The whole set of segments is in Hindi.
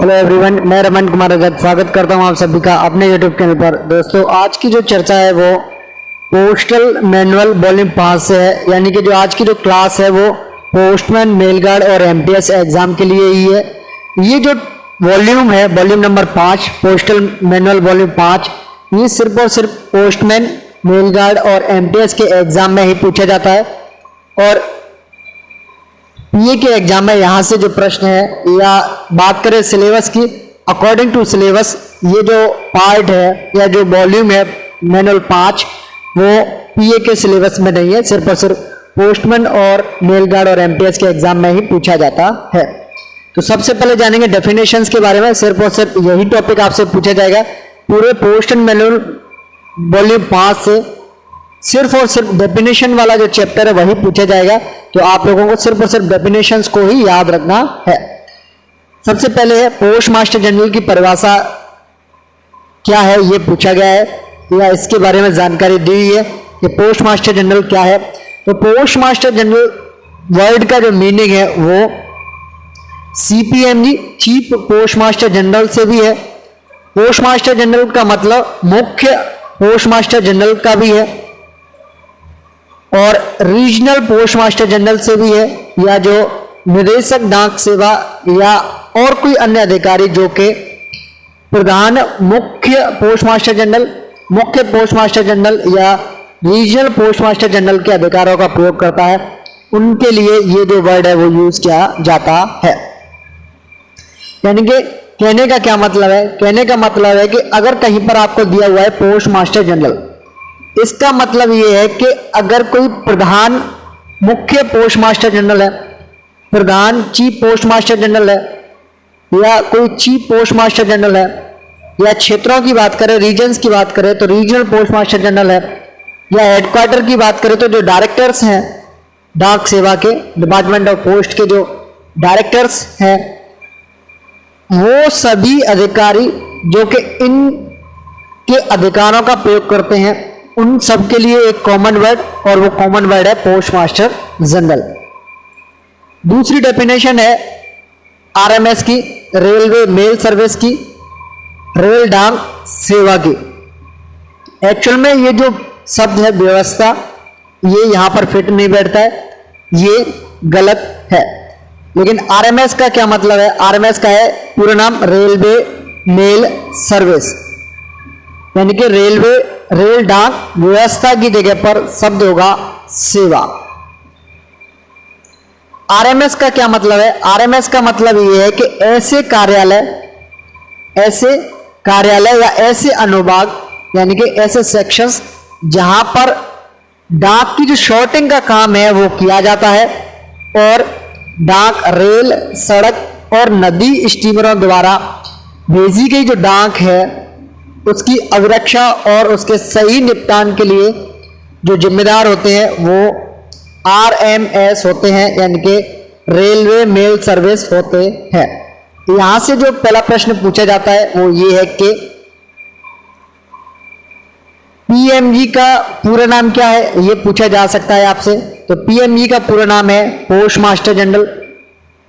हेलो एवरीवन, मैं रमन कुमार रजक स्वागत करता हूं आप सभी का अपने यूट्यूब चैनल पर। दोस्तों, आज की जो चर्चा है वो पोस्टल मैनुअल वॉल्यूम 5 से है, यानी कि जो आज की जो क्लास है वो पोस्टमैन, मेल गार्ड और एमटीएस एग्जाम के लिए ही है। ये जो वॉल्यूम है, volume number 5, postal manual volume 5, ये सिर्फ और सिर्फ पोस्टमैन, मेल गार्ड और एमटीएस के एग्जाम में ही पूछा जाता है। और पीए के एग्जाम में यहाँ से जो प्रश्न है, या बात करें सिलेबस की, अकॉर्डिंग टू सिलेबस ये जो पार्ट है या जो वॉल्यूम है मैनुअल 5, वो पीए के सिलेबस में नहीं है, सिर्फ और सिर्फ पोस्टमैन और मेल गार्ड और एमटीएस के एग्जाम में ही पूछा जाता है। तो सबसे पहले जानेंगे डेफिनेशंस के बारे में। सिर्फ और सिर्फ यही टॉपिक आपसे पूछा जाएगा पूरे पोस्टल मैनुअल वॉल्यूम 5 से। सिर्फ और सिर्फ डेफिनेशन वाला जो चैप्टर है वही पूछा जाएगा, तो आप लोगों को सिर्फ और सिर्फ डेफिनेशंस को ही याद रखना है। सबसे पहले है पोस्ट मास्टर जनरल की परिभाषा क्या है, ये पूछा गया है, या इसके बारे में जानकारी दी हुई है कि पोस्ट मास्टर जनरल क्या है। तो पोस्ट मास्टर जनरल वर्ड का जो मीनिंग है वो सीपीएमजी, चीफ पोस्ट मास्टर जनरल से भी है। पोस्ट मास्टर जनरल का मतलब मुख्य पोस्ट मास्टर जनरल का भी है, और रीजनल पोस्ट मास्टर जनरल से भी है, या जो निदेशक डाक सेवा या और कोई अन्य अधिकारी जो कि प्रधान मुख्य पोस्ट मास्टर जनरल या रीजनल पोस्ट मास्टर जनरल के अधिकारों का प्रयोग करता है, उनके लिए ये जो वर्ड है वो यूज किया जाता है। यानी कि कहने का क्या मतलब है? कहने का मतलब है कि अगर कहीं पर आपको दिया हुआ है पोस्ट मास्टर जनरल, इसका मतलब ये है कि अगर कोई प्रधान मुख्य पोस्ट मास्टर जनरल है, प्रधान चीफ पोस्ट मास्टर जनरल है, या कोई चीफ पोस्ट मास्टर जनरल है, या क्षेत्रों की बात करें, रीजन्स की बात करें तो रीजनल पोस्ट मास्टर जनरल है, या हेडक्वार्टर की बात करें तो जो डायरेक्टर्स हैं डाक सेवा के, डिपार्टमेंट ऑफ पोस्ट के जो डायरेक्टर्स हैं, वो सभी अधिकारी जो कि इन के अधिकारों का प्रयोग करते हैं, उन सब के लिए एक कॉमन वर्ड, और वो कॉमन वर्ड है पोस्ट मास्टर जनरल। दूसरी डेफिनेशन है आरएमएस की, रेलवे मेल सर्विस की, रेल डाक सेवा की। एक्चुअल में ये जो शब्द है व्यवस्था, ये यहां पर फिट नहीं बैठता है, ये गलत है। लेकिन आरएमएस का क्या मतलब है? आरएमएस का है पूरा नाम रेलवे मेल सर्विस, यानी कि रेलवे रेल डाक व्यवस्था की जगह पर शब्द होगा सेवा। आरएमएस का क्या मतलब है? आरएमएस का मतलब यह है कि ऐसे कार्यालय या ऐसे अनुभाग, यानी कि ऐसे सेक्शंस जहां पर डाक की जो शॉर्टिंग का काम है वो किया जाता है, और डाक, रेल, सड़क और नदी स्टीमरों द्वारा भेजी गई जो डाक है उसकी अभिरक्षा और उसके सही निपटान के लिए जो जिम्मेदार होते हैं वो आरएमएस होते हैं, यानी कि रेलवे मेल सर्विस होते हैं। यहां से जो पहला प्रश्न पूछा जाता है वो ये है कि पीएमजी का पूरा नाम क्या है, ये पूछा जा सकता है आपसे। तो पीएमजी का पूरा नाम है पोस्ट मास्टर जनरल।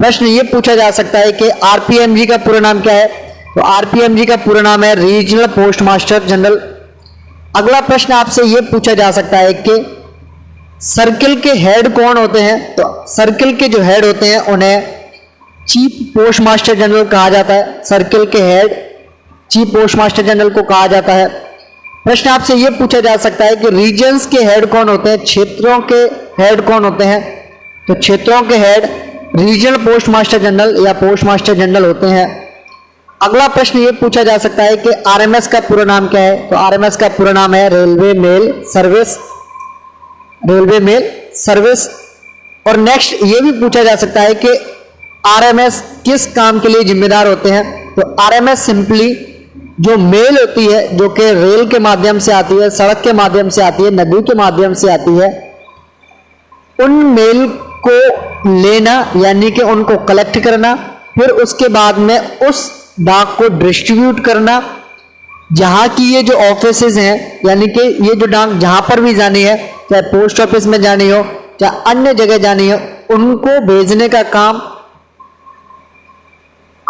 प्रश्न ये पूछा जा सकता है कि आरपीएमजी का पूरा नाम क्या है, तो आरपीएमजी का पूरा नाम है रीजनल पोस्ट मास्टर जनरल। अगला प्रश्न आपसे यह पूछा जा सकता है कि सर्किल के हेड कौन होते हैं, तो सर्किल के जो हेड होते हैं उन्हें चीफ पोस्ट मास्टर जनरल कहा जाता है। सर्किल के head chief post master general को कहा जाता है। प्रश्न आपसे यह पूछा जा सकता है कि रीजन्स के हेड कौन होते हैं, क्षेत्रों के हेड कौन होते हैं, तो क्षेत्रों के head regional post master general या पोस्ट मास्टर जनरल होते हैं। अगला प्रश्न ये पूछा जा सकता है कि आरएमएस का पूरा नाम क्या है, तो आरएमएस का पूरा नाम है रेलवे मेल सर्विस। और नेक्स्ट ये भी पूछा जा सकता है कि आरएमएस किस काम के लिए जिम्मेदार होते हैं, तो आरएमएस सिंपली जो मेल होती है जो कि रेल के माध्यम से आती है, सड़क के माध्यम से आती है, नदी के माध्यम से आती है, उन मेल को लेना, यानी कि उनको कलेक्ट करना, फिर उसके बाद में उस डाक को डिस्ट्रीब्यूट करना। जहां की ये जो ऑफिसेज हैं, यानी कि ये जो डाक जहां पर भी जानी है, चाहे पोस्ट ऑफिस में जानी हो चाहे अन्य जगह जानी हो, उनको भेजने का काम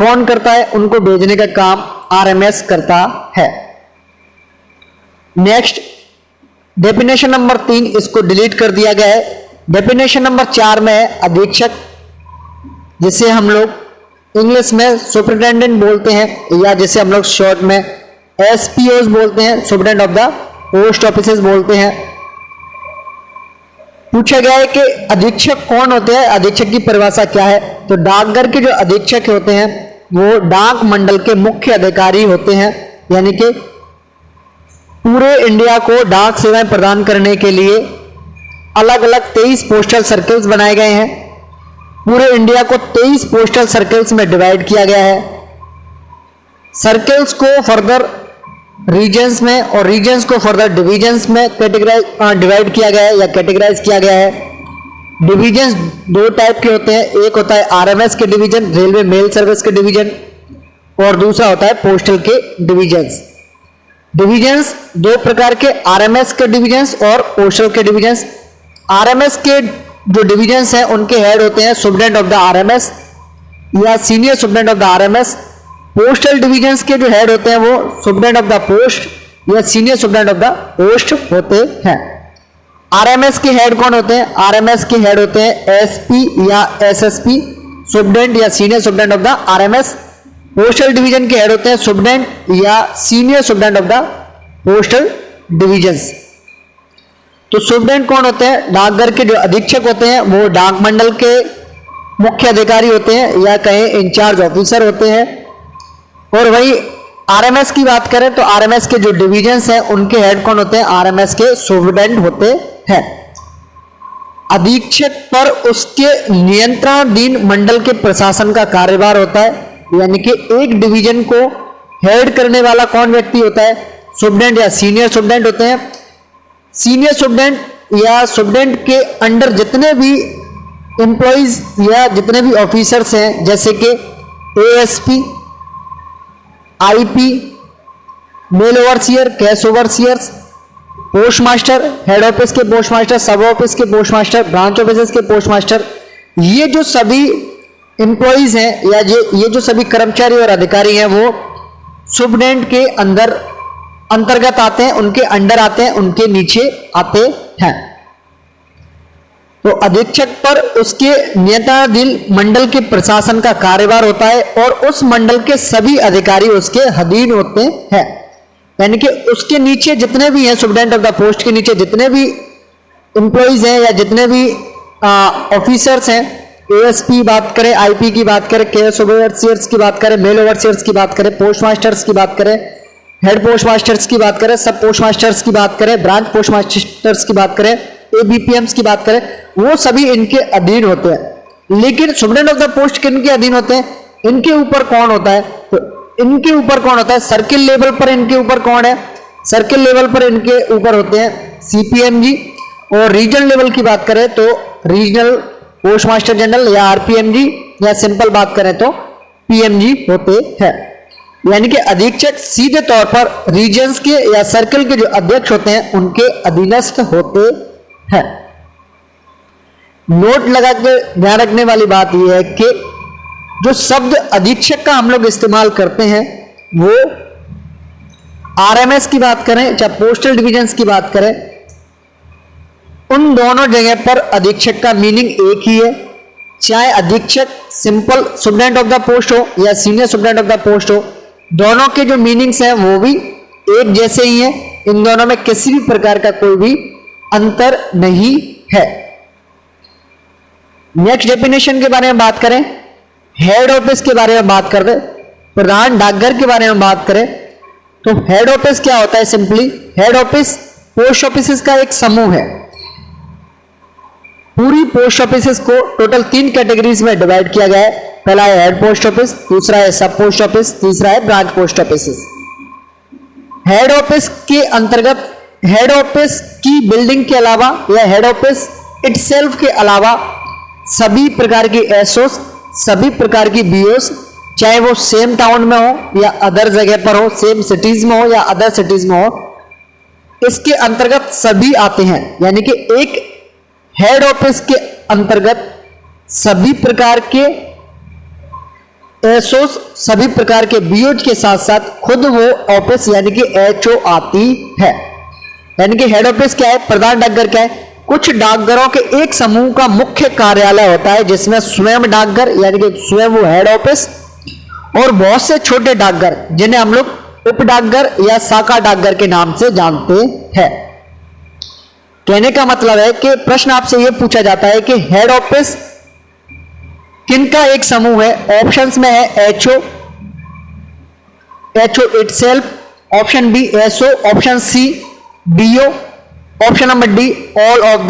कौन करता है? उनको भेजने का काम आरएमएस करता है। नेक्स्ट डेफिनेशन नंबर 3, इसको डिलीट कर दिया गया है। डेफिनेशन नंबर 4 में है अधीक्षक, जिसे हम लोग इंग्लिश में सुपरिटेंडेंट बोलते हैं, या जिसे हम लोग शॉर्ट में एसपीओज बोलते हैं, superintendent of the post offices बोलते हैं। पूछा गया है कि अधीक्षक कौन होते हैं, अधीक्षक की परिभाषा क्या है? तो डाकघर के जो अधीक्षक होते हैं वो डाक मंडल के मुख्य अधिकारी होते हैं, यानी कि पूरे इंडिया को डाक सेवाएं प्रदान करने के लिए अलग अलग 23 पोस्टल सर्कल्स बनाए गए हैं। पूरे इंडिया को 23 पोस्टल सर्कल्स में डिवाइड किया गया है। सर्कल्स को फर्दर रीजन्स में और रीजन्स को फर्दर डिवीजन्स में डिवाइड किया गया है या कैटेगराइज किया गया है। डिवीजन्स 2 टाइप के होते हैं, एक होता है आरएमएस के डिवीजन, रेलवे मेल सर्विस के डिवीजन, और दूसरा होता है पोस्टल के डिवीजन्स। डिवीजन्स 2 प्रकार के, आरएमएस के डिवीजन्स और पोस्टल के डिवीजन्स। आरएमएस के जो डिवीजन्स हैं उनके हेड होते हैं सुपरिटेंडेंट ऑफ द आरएमएस या senior superintendent of the RMS. Postal divisions के जो हेड होते हैं वो सुपरिटेंडेंट ऑफ द पोस्ट या senior superintendent of the post होते हैं। आरएमएस के हेड कौन होते हैं? आरएमएस के हेड होते हैं एसपी या एसएसपी, सुपरिटेंडेंट या senior superintendent of the RMS. Postal division के हेड होते हैं सुपरिटेंडेंट या senior superintendent of the postal divisions. तो सुपरिटेंडेंट कौन होते हैं? डाकघर के जो अधीक्षक होते हैं वो डाक मंडल के मुख्य अधिकारी होते हैं या कहें इंचार्ज ऑफिसर होते हैं। और वही आरएमएस की बात करें तो आरएमएस के जो डिवीजन्स हैं उनके हेड कौन होते हैं? आरएमएस के सुपरिटेंडेंट होते हैं। अधीक्षक पर उसके नियंत्रणाधीन मंडल के प्रशासन का कार्यभार होता है, यानी कि एक डिवीजन को हेड करने वाला कौन व्यक्ति होता है? सुपरिटेंडेंट या सीनियर सुपरिटेंडेंट होते हैं। सीनियर सुपरिटेंडेंट या सुपरिटेंडेंट के अंडर जितने भी एम्प्लॉइज या जितने भी ऑफिसर्स हैं, जैसे कि ASP, IP, mail overseer, cash overseers, postmaster, head office के पोस्टमास्टर, सब ऑफिस के पोस्टमास्टर, ब्रांच ऑफिस के पोस्टमास्टर, ये जो सभी एम्प्लॉइज हैं या ये जो सभी कर्मचारी और अधिकारी हैं वो सुपरिटेंडेंट के अंतर्गत आते हैं, उनके अंडर आते हैं, उनके नीचे आते हैं। तो अधीक्षक पर उसके नियंत्रणाधीन मंडल के प्रशासन का कार्यभार होता है और उस मंडल के सभी अधिकारी उसके अधीन होते हैं, यानी कि उसके नीचे जितने भी हैं, सुपरिटेंडेंट ऑफ द पोस्ट के नीचे जितने भी एम्प्लॉइज हैं या जितने भी ऑफिसर्स हैं, एएसपी बात करें, आईपी की बात करें, कैश ओवरसियर्स की बात करें, मेल ओवरसियर्स की बात करें, पोस्टमास्टर्स की बात करें, हेड पोस्टमास्टर्स की बात करें, सब पोस्टमास्टर्स की बात करें, ब्रांच पोस्टमास्टर्स की बात करें, एबीपीएम्स की बात करें, वो सभी इनके अधीन होते हैं। लेकिन सुपरिटेंडेंट ऑफ द पोस्ट किनके अधीन होते हैं? इनके ऊपर कौन होता है? तो इनके ऊपर कौन होता है? सर्किल लेवल पर इनके ऊपर कौन है? सर्किल लेवल पर इनके ऊपर होते हैं सीपीएमजी। और रीजनल लेवल की बात करें तो रीजनल पोस्टमास्टर जनरल या आरपीएमजी, या सिंपल बात करें तो पीएमजी होते हैं। यानी कि अधीक्षक सीधे तौर पर रीजन्स के या सर्कल के जो अध्यक्ष होते हैं उनके अधीनस्थ होते हैं। नोट लगा के ध्यान रखने वाली बात यह है कि जो शब्द अधीक्षक का हम लोग इस्तेमाल करते हैं वो आरएमएस की बात करें चाहे पोस्टल डिवीजन्स की बात करें, उन दोनों जगह पर अधीक्षक का मीनिंग एक ही है। चाहे अधीक्षक simple superintendent of the post हो या senior superintendent of the post हो, दोनों के जो मीनिंग्स हैं वो भी एक जैसे ही हैं। इन दोनों में किसी भी प्रकार का कोई भी अंतर नहीं है। नेक्स्ट डेफिनेशन के बारे में बात करें, हेड ऑफिस के बारे में बात करते, प्रधान डाकघर के बारे में बात करें तो हेड ऑफिस क्या होता है? Simply head office post office का एक समूह है। पूरी पोस्ट ऑफिस को टोटल 3 कैटेगरीज में डिवाइड किया गया है। पहला है हेड पोस्ट ऑफिस, दूसरा है सब पोस्ट ऑफिस, तीसरा है branch post office. Head office के अंतर्गत हेड ऑफिस की बिल्डिंग के अलावा या हेड ऑफिस इटसेल्फ के अलावा सभी प्रकार की एसओस, सभी प्रकार की बीओस, चाहे वो सेम टाउन में हो या अदर जगह पर हो, सेम सिटीज में हो या अदर सिटीज में हो, इसके अंतर्गत सभी आते हैं। यानी कि एक हेड ऑफिस के अंतर्गत सभी प्रकार के एसओस सभी प्रकार के बीओज के साथ साथ खुद वो ऑफिस यानी कि एचओ आती है। यानी कि हेड ऑफिस क्या है, प्रधान डाकघर क्या है, कुछ डाकघरों के एक समूह का मुख्य कार्यालय होता है जिसमें स्वयं डाकघर यानी कि स्वयं वो हेड ऑफिस और बहुत से छोटे डाकघर जिन्हें हम लोग उप डाकघर या शाखा डाकघर के नाम से जानते हैं। कहने का मतलब है कि प्रश्न आपसे यह पूछा जाता है कि हेड ऑफिस किनका एक समूह है। ऑप्शंस में है HO, HO itself, option B SO, option C BO, option number D all of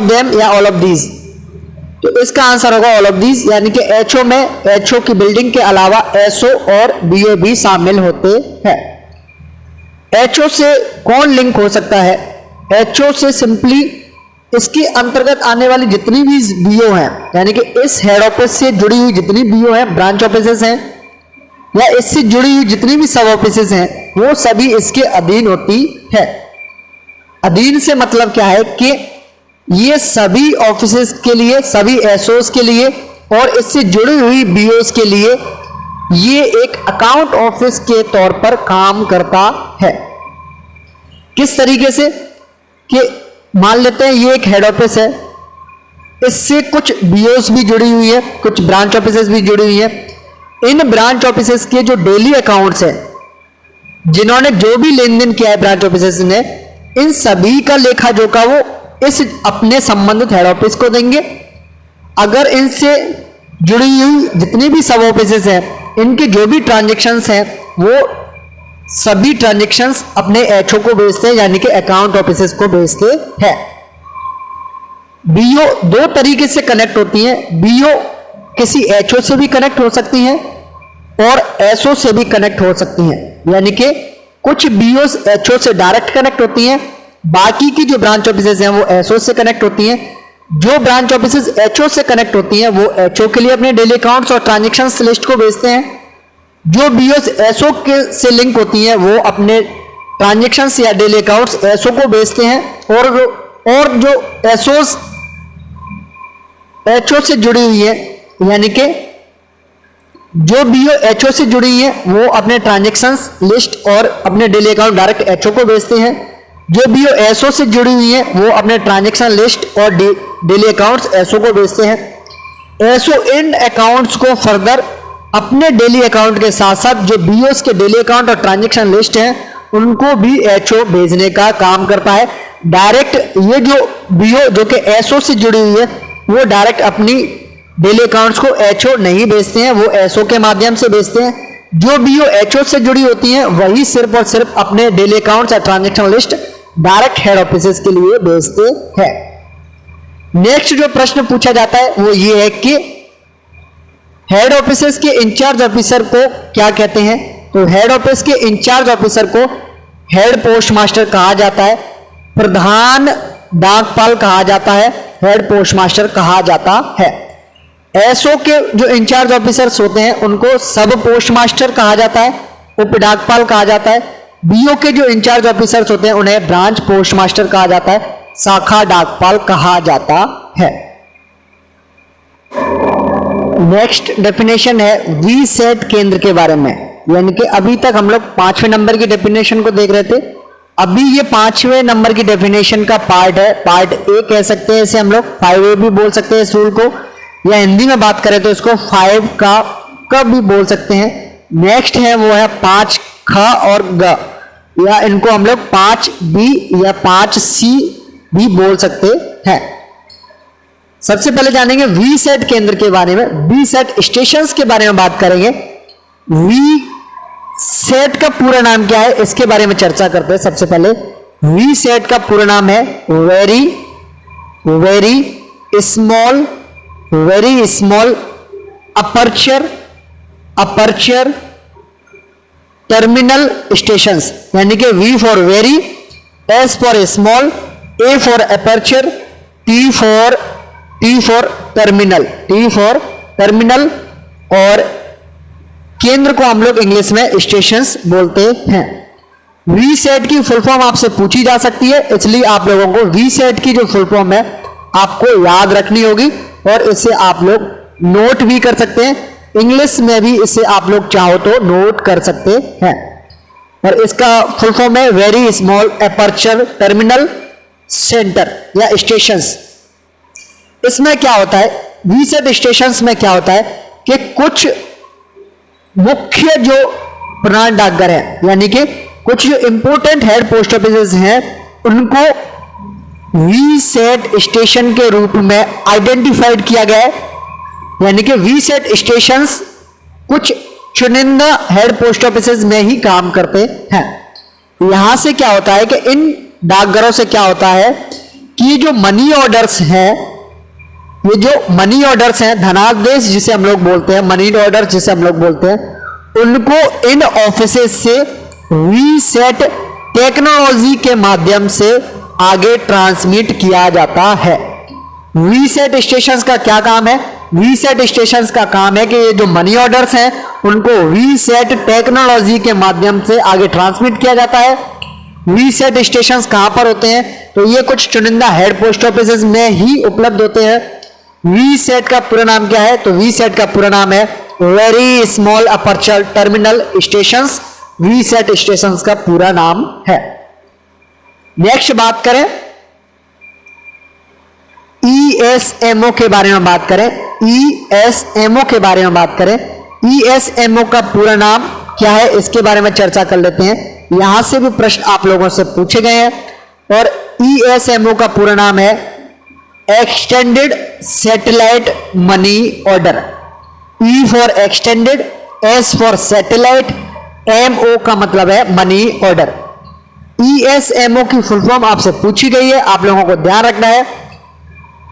them या ऑल ऑफ दीज। तो इसका आंसर होगा ऑल ऑफ दीज, यानी कि एचओ में एचओ की बिल्डिंग के अलावा एसओ और बीओ भी शामिल होते हैं। एचओ से कौन लिंक हो सकता है? एचओ से सिंपली इसके अंतर्गत आने वाली जितनी भी बीओ हैं, यानी कि इस हेड ऑफिस से जुड़ी हुई जितनी बीओ हैं, ब्रांच ऑफिसेस हैं या इससे जुड़ी हुई जितनी भी सब ऑफिसेस हैं, वो सभी इसके अधीन होती है। अधीन से मतलब क्या है कि ये सभी ऑफिसेस के लिए, सभी एसओस के लिए और इससे जुड़ी हुई बीओस के लिए ये एक अकाउंट ऑफिस के तौर पर काम करता है। किस तरीके से कि मान लेते हैं ये एक हेड ऑफिस है, इससे कुछ बीओस भी जुड़ी हुई है, कुछ ब्रांच ऑफिसेस भी जुड़ी हुई है। इन ब्रांच ऑफिसेस के जो डेली अकाउंट्स है, जिन्होंने जो भी लेन देन किया है ब्रांच ऑफिसेस ने, इन सभी का लेखा जोखा वो इस अपने संबंधित हेड ऑफिस को देंगे। अगर इनसे जुड़ी हुई जितनी भी सब ऑफिसेस हैं, इनके जो भी ट्रांजेक्शन्स हैं, वो सभी ट्रांजेक्शन्स अपने एचओ को भेजते हैं, यानी कि अकाउंट ऑफिसेस को भेजते हैं। बीओ दो तरीके से कनेक्ट होती हैं। बीओ किसी एचओ से भी कनेक्ट हो सकती हैं और एसओ से भी कनेक्ट हो सकती हैं। यानी कि कुछ बीओस एचओ से डायरेक्ट कनेक्ट होती हैं, बाकी की जो ब्रांच ऑफिसेस हैं वो एसओ से कनेक्ट होती हैं। जो ब्रांच ऑफिसेस एचओ से कनेक्ट होती हैं वो एचओ के लिए अपने डेली अकाउंट्स और ट्रांजेक्शन्स लिस्ट को भेजते हैं। जो बीओस एसओ के से लिंक होती हैं वो अपने ट्रांजेक्शन्स या डेली अकाउंट्स एसओ को भेजते हैं। और जो एसओस एचओ से जुड़ी हुई है, यानी कि जो बीओ एचओ से जुड़ी है, वो अपने ट्रांजेक्शन्स लिस्ट और अपने डेली अकाउंट डायरेक्ट एचओ को भेजते हैं। जो बीओ एसओ से जुड़ी हुई है, वो अपने ट्रांजेक्शन लिस्ट और डेली अकाउंट्स एसओ को भेजते हैं। एसओ इन अकाउंट्स को फर्दर अपने डेली अकाउंट के साथ साथ जो बीओस के डेली अकाउंट और ट्रांजेक्शन लिस्ट हैं, उनको भी एचओ भेजने का काम करता है। डायरेक्ट ये जो बीओ जो कि एसओ से जुड़ी हुई है, वो डायरेक्ट अपनी डेली अकाउंट्स को एचओ नहीं भेजते हैं, वो एसओ के माध्यम से भेजते हैं। जो बीओ एचओ से जुड़ी होती हैं, वही सिर्फ और सिर्फ अपने डेली अकाउंट्स या transaction list direct head offices के लिए भेजते हैं। नेक्स्ट जो प्रश्न पूछा जाता है वो ये है कि हेड ऑफिसेस के इंचार्ज ऑफिसर को क्या कहते हैं? तो हेड ऑफिस के इंचार्ज ऑफिसर को हेड पोस्ट मास्टर कहा जाता है, प्रधान डाकपाल कहा जाता है, हेड पोस्ट मास्टर कहा जाता है। एसओ के जो इंचार्ज ऑफिसर्स होते हैं उनको सब पोस्ट मास्टर कहा जाता है, उप डाकपाल कहा जाता है। बीओ के जो इंचार्ज ऑफिसर्स होते हैं उन्हें ब्रांच पोस्ट मास्टर कहा जाता है, शाखा डाकपाल कहा जाता है। नेक्स्ट डेफिनेशन है वी सेट केंद्र के बारे में, यानी कि अभी तक हम लोग 5वें नंबर की डेफिनेशन को देख रहे थे। अभी ये 5वें नंबर की डेफिनेशन का पार्ट है, पार्ट ए कह सकते हैं इसे हम लोग, 5A भी बोल सकते हैं इस रूल को, या हिंदी में बात करें तो इसको 5 का भी बोल सकते हैं। नेक्स्ट है वो है 5 ख और ग, या इनको हम लोग 5B या 5C भी बोल सकते हैं। सबसे पहले जानेंगे वी सेट केंद्र के बारे में, वी सेट स्टेशंस के बारे में बात करेंगे। वी सेट का पूरा नाम क्या है इसके बारे में चर्चा करते हैं। सबसे पहले वी सेट का पूरा नाम है very small aperture terminal stations, यानी कि V for very, S for small, A for aperture, T for terminal और केंद्र को हम लोग इंग्लिश में स्टेशंस बोलते हैं। वी सेट की फुल फॉर्म आपसे पूछी जा सकती है, इसलिए आप लोगों को वी सेट की जो फुल फॉर्म है आपको याद रखनी होगी और इसे आप लोग नोट भी कर सकते हैं। इंग्लिश में भी इसे आप लोग चाहो तो नोट कर सकते हैं। और इसका फुल फॉर्म है very small aperture terminal centre या स्टेशंस। इसमें क्या होता है, वीसेट स्टेशंस में क्या होता है कि कुछ मुख्य जो प्रणाली डाकघर है, यानी कि कुछ जो इंपोर्टेंट हेड पोस्ट ऑफिस हैं, उनको वीसेट स्टेशन के रूप में आइडेंटिफाइड किया गया है। यानी कि वीसेट स्टेशंस कुछ चुनिंदा हेड पोस्ट ऑफिस में ही काम करते हैं। यहां से क्या होता है कि इन डाकघरों से क्या होता है कि जो मनी ऑर्डर्स हैं, ये जो मनी ऑर्डर्स हैं, धनादेश जिसे हम लोग बोलते हैं, मनी ऑर्डर जिसे हम लोग बोलते हैं, उनको इन ऑफिसेस से वीसेट टेक्नोलॉजी के माध्यम से आगे ट्रांसमिट किया जाता है। वीसेट स्टेशंस का क्या काम है? वीसेट स्टेशंस का काम है कि ये जो मनी ऑर्डर्स हैं उनको वीसेट टेक्नोलॉजी के माध्यम से आगे ट्रांसमिट किया जाता है। वीसेट स्टेशंस कहां पर होते हैं? तो ये कुछ चुनिंदा हेड पोस्ट ऑफिस में ही उपलब्ध होते हैं। वीसेट का पूरा नाम क्या है? तो वीसेट का पूरा नाम है very small aperture terminal stations. VSAT stations का पूरा नाम है। नेक्स्ट बात करें ईएसएमओ के बारे में बात करें। ईएसएमओ के बारे में बात करें। ईएसएमओ का पूरा नाम क्या है, इसके बारे में चर्चा कर लेते हैं। यहां से भी प्रश्न आप लोगों से पूछे गए हैं। और ईएसएमओ का पूरा नाम है extended satellite money order. E for extended, S for satellite, MO का मतलब है मनी ऑर्डर। ईएसएमओ की फुल फॉर्म आपसे पूछी गई है, आप लोगों को ध्यान रखना है।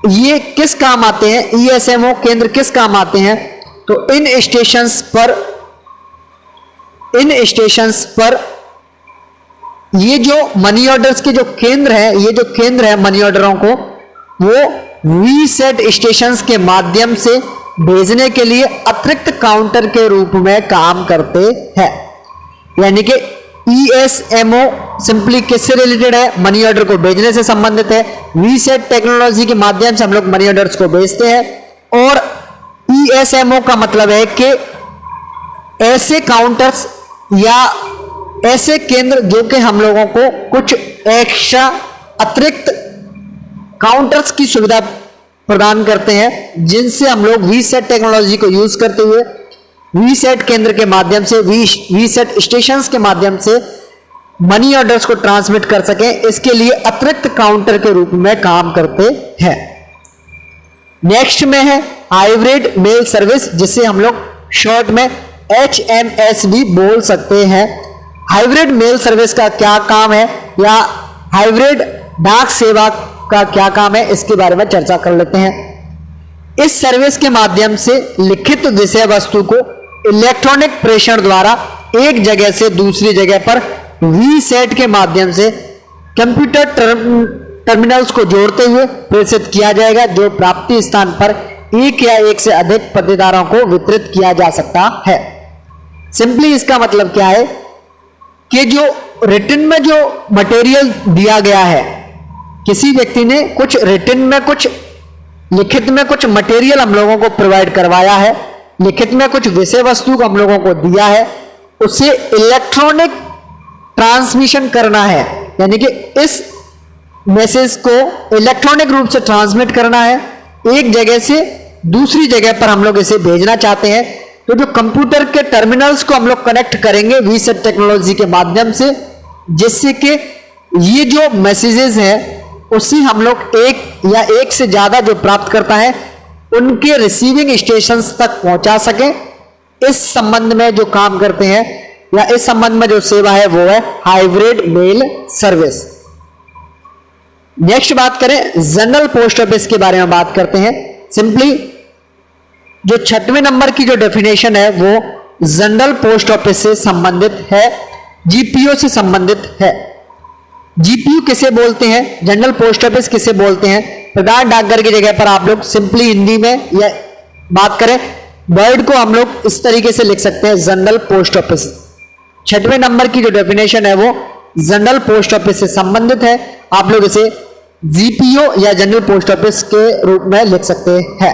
ये किस काम आते हैं? ईएसएमओ केंद्र किस काम आते हैं? तो इन स्टेशंस पर ये जो मनी ऑर्डर्स के जो केंद्र है, ये जो केंद्र है मनी ऑर्डरों को, वो वीसेट स्टेशंस के माध्यम से भेजने के लिए अतिरिक्त काउंटर के रूप में काम करते हैं। यानी कि ईएसएमओ सिंपली किससे रिलेटेड है? मनी ऑर्डर को भेजने से संबंधित है। वीसेट टेक्नोलॉजी के माध्यम से हम लोग मनी ऑर्डर्स को भेजते हैं। और ईएसएमओ का मतलब है कि ऐसे काउंटर्स या ऐसे केंद्र जो कि हम लोगों को कुछ एक्स्ट्रा अतिरिक्त काउंटर्स की सुविधा प्रदान करते हैं, जिनसे हम लोग वीसेट टेक्नोलॉजी को यूज करते हुए वीसेट केंद्र के माध्यम से, वीसेट स्टेशंस के माध्यम से मनी ऑर्डर्स को ट्रांसमिट कर सकें। इसके लिए अतिरिक्त काउंटर के रूप में काम करते हैं। नेक्स्ट में है हाइब्रिड मेल सर्विस, जिसे हम लोग शॉर्ट में HMS भी बोल सकते हैं। हाइब्रिड मेल सर्विस का क्या काम है या हाइब्रिड डाक सेवा का क्या काम है, इसके बारे में चर्चा कर लेते हैं। इस सर्विस के माध्यम से लिखित विषय वस्तु को इलेक्ट्रॉनिक प्रेषण द्वारा एक जगह से दूसरी जगह पर वीसेट के माध्यम से कंप्यूटर टर्मिनल्स को जोड़ते हुए प्रेषित किया जाएगा, जो प्राप्ति स्थान पर एक या एक से अधिक पट्टेदारों को वितरित किया जा सकता है। सिंपली इसका मतलब क्या है कि जो रिटन में जो मटेरियल दिया गया है, किसी व्यक्ति ने कुछ रिटन में, कुछ लिखित में कुछ मटेरियल हम लोगों को प्रोवाइड करवाया है, लिखित में कुछ विषय वस्तु को हम लोगों को दिया है, उसे इलेक्ट्रॉनिक ट्रांसमिशन करना है। यानी कि इस मैसेज को इलेक्ट्रॉनिक रूप से ट्रांसमिट करना है, एक जगह से दूसरी जगह पर हम लोग इसे भेजना चाहते हैं। तो जो कंप्यूटर के टर्मिनल्स को हम लोग कनेक्ट करेंगे वीसेट टेक्नोलॉजी के माध्यम से, जिससे कि ये जो मैसेजेस हैं उसी हम लोग एक या एक से ज्यादा जो प्राप्त करता है उनके रिसीविंग स्टेशंस तक पहुंचा सके। इस संबंध में जो काम करते हैं या इस संबंध में जो सेवा है वो है हाइब्रिड मेल सर्विस। नेक्स्ट बात करें जनरल पोस्ट ऑफिस के बारे में बात करते हैं। सिंपली जो 6वें नंबर की जो डेफिनेशन है वो जनरल पोस्ट ऑफिस से संबंधित है, जीपीओ से संबंधित है। जीपीयू किसे बोलते हैं, जनरल पोस्ट ऑफिस किसे बोलते हैं? प्रधान डाकघर की जगह पर आप लोग सिंपली हिंदी में या बात करें वर्ड को हम लोग इस तरीके से लिख सकते हैं, जनरल पोस्ट ऑफिस। 6वें नंबर की जो डेफिनेशन है वो जनरल पोस्ट ऑफिस से संबंधित है। आप लोग इसे जीपीओ या जनरल पोस्ट ऑफिस के रूप में लिख सकते हैं।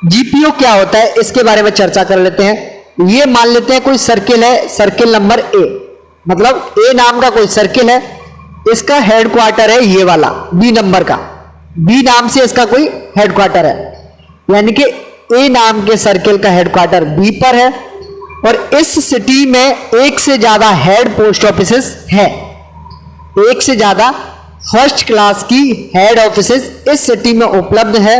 जीपीओ क्या होता है इसके बारे में चर्चा कर लेते हैं। ये मान लेते हैं कोई सर्किल है, सर्किल नंबर ए, मतलब ए नाम का कोई सर्किल है, इसका हेडक्वार्टर है ये वाला बी नंबर का, बी नाम से इसका कोई हेडक्वार्टर है, यानी कि ए नाम के सर्किल का हेडक्वार्टर बी पर है और इस सिटी में एक से ज्यादा हेड पोस्ट ऑफिसेस है, एक से ज्यादा फर्स्ट क्लास की हेड ऑफिसेस इस सिटी में उपलब्ध है।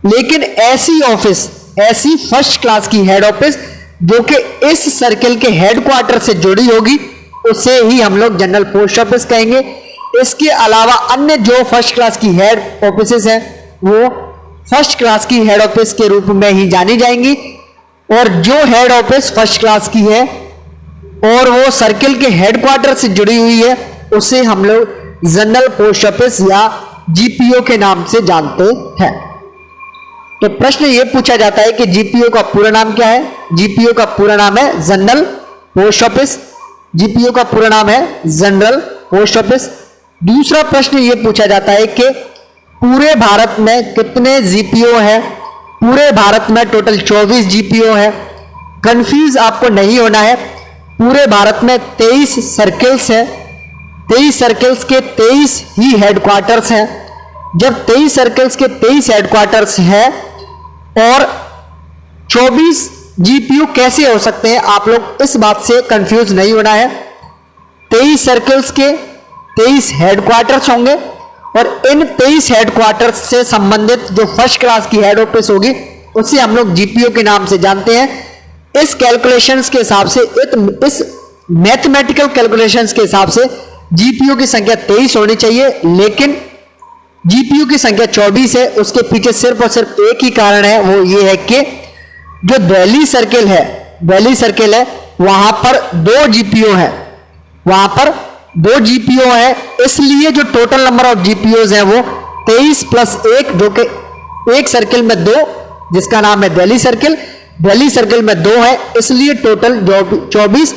लेकिन ऐसी ऑफिस, ऐसी फर्स्ट क्लास की हेड ऑफिस जो कि इस सर्किल के हेडक्वार्टर से जुड़ी होगी उसे ही हम लोग जनरल पोस्ट ऑफिस कहेंगे। इसके अलावा अन्य जो फर्स्ट क्लास की हेड ऑफिसेस हैं वो फर्स्ट क्लास की हेड ऑफिस के रूप में ही जानी जाएंगी, और जो हेड ऑफिस फर्स्ट क्लास की है और वो सर्किल के हेडक्वार्टर से जुड़ी हुई है उसे हम लोग जनरल पोस्ट ऑफिस या जीपीओ के नाम से जानते हैं। तो प्रश्न ये पूछा जाता है कि जीपीओ का पूरा नाम क्या है? जीपीओ का पूरा नाम है जनरल पोस्ट ऑफिस। जीपीओ का पूरा नाम है जनरल पोस्ट ऑफिस। दूसरा प्रश्न ये पूछा जाता है कि पूरे भारत में कितने जीपीओ है? पूरे भारत में टोटल 24 जीपीओ है। कंफ्यूज आपको नहीं होना है, पूरे भारत में 23 सर्किल्स है, 23 सर्किल्स के 23 ही हेडक्वार्टर्स हैं। जब 23 सर्किल्स के 23 हेडक्वार्टर्स हैं और 24 जीपीयू कैसे हो सकते हैं, आप लोग इस बात से कंफ्यूज नहीं होना है। 23 सर्किल्स के 23 हेडक्वार्टर्स होंगे और इन 23 हेडक्वार्टर्स से संबंधित जो फर्स्ट क्लास की हेड ऑफिस होगी उसे हम लोग जीपीओ के नाम से जानते हैं। इस कैलकुलेशंस के हिसाब से, इस मैथमेटिकल कैलकुलेशंस के हिसाब से जीपीओ की संख्या 23 होनी चाहिए, लेकिन जीपीयू की संख्या 24 है। उसके पीछे सिर्फ और सिर्फ एक ही कारण है, वो ये है कि जो दिल्ली सर्किल है, दिल्ली सर्किल है वहां पर 2 जीपीओ है, वहां पर 2 जीपीओ है, इसलिए जो टोटल नंबर ऑफ जीपीओज है वो 23 प्लस 1, जो कि एक सर्किल में 2, जिसका नाम है दिल्ली सर्किल, दिल्ली सर्किल में 2 है, इसलिए टोटल 24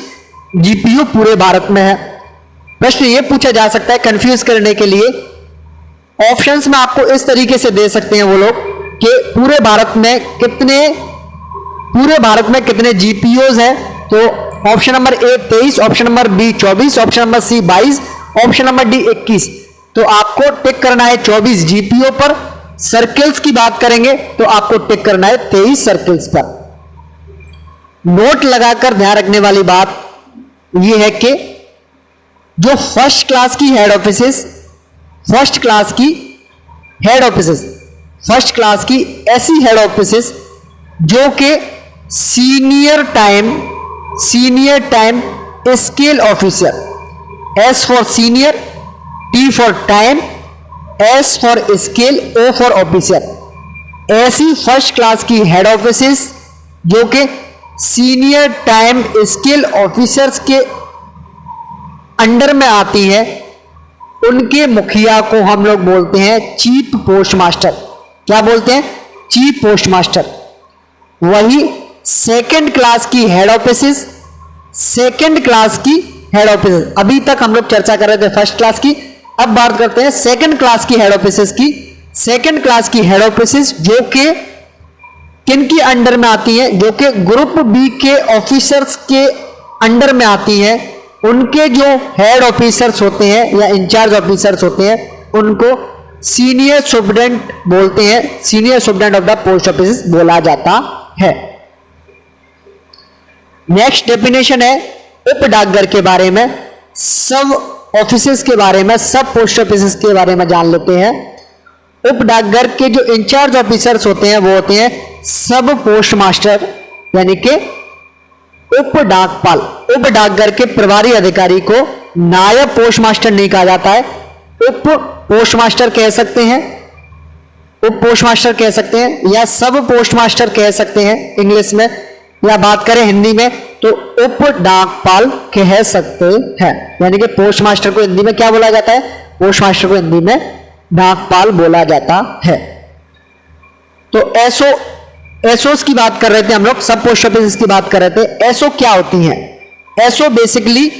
जीपीओ पूरे भारत में है। प्रश्न ये पूछा जा सकता है कंफ्यूज करने के लिए, ऑप्शंस में आपको इस तरीके से दे सकते हैं वो लोग कि पूरे भारत में कितने जीपीओज हैं। तो option number A 23, option number B 24, option number C 22, option number D 21। तो आपको टिक करना है 24 जीपीओ पर। सर्किल्स की बात करेंगे तो आपको टिक करना है 23 सर्किल्स पर। नोट लगाकर ध्यान रखने वाली बात यह है कि जो फर्स्ट क्लास की हेड ऑफिसेस, फर्स्ट क्लास की हेड ऑफिसेस, फर्स्ट क्लास की ऐसी हेड ऑफिसेस जो कि senior time scale officer, S for senior, T for time, S for scale, O for officer, ऐसी फर्स्ट क्लास की हेड ऑफिसेस जो कि सीनियर टाइम स्केल ऑफिसर्स के अंडर में आती है, उनके मुखिया को हम लोग बोलते हैं चीफ पोस्ट मास्टर। क्या बोलते हैं? Chief post master. वही सेकंड क्लास की हेड ऑफिसेस, सेकंड क्लास की हेड ऑफिसेस, अभी तक हम लोग चर्चा कर रहे थे फर्स्ट क्लास की, अब बात करते हैं सेकंड क्लास की हेड ऑफिसेस की। सेकंड क्लास की हेड ऑफिसेस जो कि किन की अंडर में आती हैं? जो कि ग्रुप बी के ऑफिसर्स के अंडर में आती हैं। उनके जो हेड ऑफिसर्स होते हैं या इंचार्ज ऑफिसर्स होते हैं उनको सीनियर सुपरिटेंडेंट बोलते हैं, senior superintendent of the post office बोला जाता है। नेक्स्ट डेफिनेशन है उप डाकघर के बारे में, सब ऑफिसेस के बारे में, सब पोस्ट ऑफिस के बारे में जान लेते हैं। उप डाकघर के जो इंचार्ज ऑफिसर्स होते हैं वो होते हैं सब पोस्ट मास्टर, यानी कि उप डाकपाल। उप डाकघर के प्रभारी अधिकारी को नायब पोस्ट मास्टर नहीं कहा जाता है, उप पोस्ट मास्टर कह सकते हैं, उप पोस्ट मास्टर कह सकते हैं या सब पोस्ट मास्टर कह सकते हैं इंग्लिश में, या बात करें हिंदी में तो उप डाकपाल कह सकते हैं। यानी कि पोस्ट मास्टर को हिंदी में क्या बोला जाता है? पोस्ट मास्टर को हिंदी में डाकपाल बोला जाता है। तो एसओस की बात कर रहे थे हम लोग, सब पोस्ट ऑफिस की बात कर रहे थे। एसओ क्या होती हैं? एसओ बेसिकली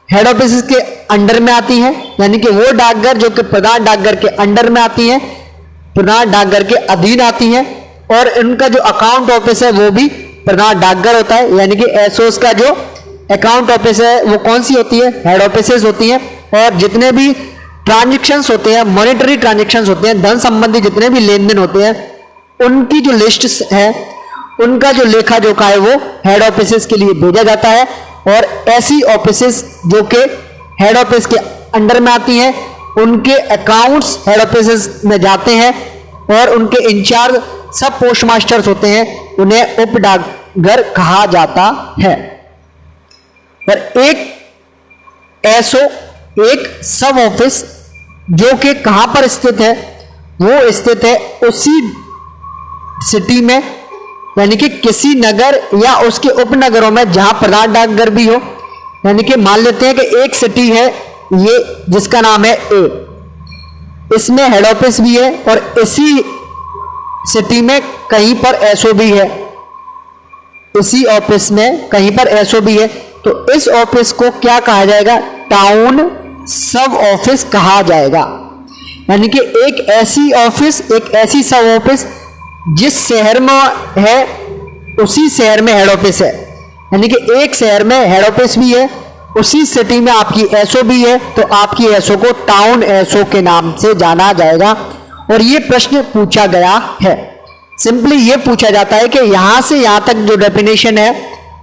हेड ऑफिस के अंडर में आती हैं, यानी कि वो डाकघर जो कि प्रधान डाकघर के अंडर में आती हैं, प्रधान डाकघर के अधीन आती हैं। और इनका जो अकाउंट ऑफिस है वो भी प्रधान डाकघर होता है, यानी कि एसओस का जो अकाउंट ऑफिस है वो कौन सी होती है, हेड ऑफिसेस होती हैं। और जितने भी ट्रांजेक्शन्स होते हैं, मॉनेटरी ट्रांजेक्शन्स होते हैं, धन संबंधी जितने भी लेन देन होते हैं, उनकी जो लिस्ट है, उनका जो लेखा जोखा है वो हेड ऑफिसेस के लिए भेजा जाता है। और ऐसी ऑफिसेस जो कि हेड ऑफिस के अंडर में आती हैं, उनके अकाउंट्स हेड ऑफिसेस में जाते हैं और उनके इंचार्ज सब पोस्ट मास्टर्स होते हैं, उन्हें उप डाकघर कहा जाता है। पर एक एसओ, एक सब ऑफिस जो कि कहां पर स्थित है, वो स्थित है उसी सिटी में, यानी कि किसी नगर या उसके उपनगरों में जहां प्रधान डाकघर भी हो। यानी कि मान लेते हैं कि एक सिटी है ये जिसका नाम है ए, इसमें हेड ऑफिस भी है और इसी सिटी में कहीं पर एसओ भी है, इसी ऑफिस में कहीं पर एसओ भी है। तो इस ऑफिस को क्या कहा जाएगा, टाउन सब ऑफिस कहा जाएगा। यानी कि एक ऐसी ऑफिस, एक ऐसी सब ऑफिस जिस शहर में है उसी शहर में हेड ऑफिस है। यानी कि एक शहर में हेड ऑफिस भी है, उसी सिटी में आपकी एसओ भी है, तो आपकी एसओ को टाउन एसओ के नाम से जाना जाएगा। और ये प्रश्न पूछा गया है, सिंपली ये पूछा जाता है कि यहां से यहां तक जो डेफिनेशन है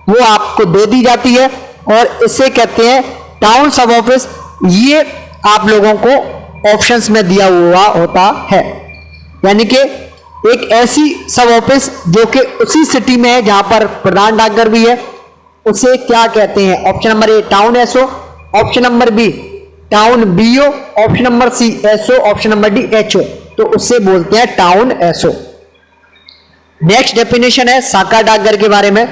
वो आपको दे दी जाती है और इसे कहते हैं टाउन सब ऑफिस। ये आप लोगों को ऑप्शंस में दिया हुआ होता है। यानी कि एक ऐसी सब ऑफिस जो कि उसी सिटी में है जहां पर प्रधान डाकघर भी है, उसे क्या कहते हैं। Option number A town SO, option number B town BO, option number C SO, option number D HO, तो उससे बोलते हैं टाउन एसओ। नेक्स्ट डेफिनेशन है शाखा डाकघर के बारे में।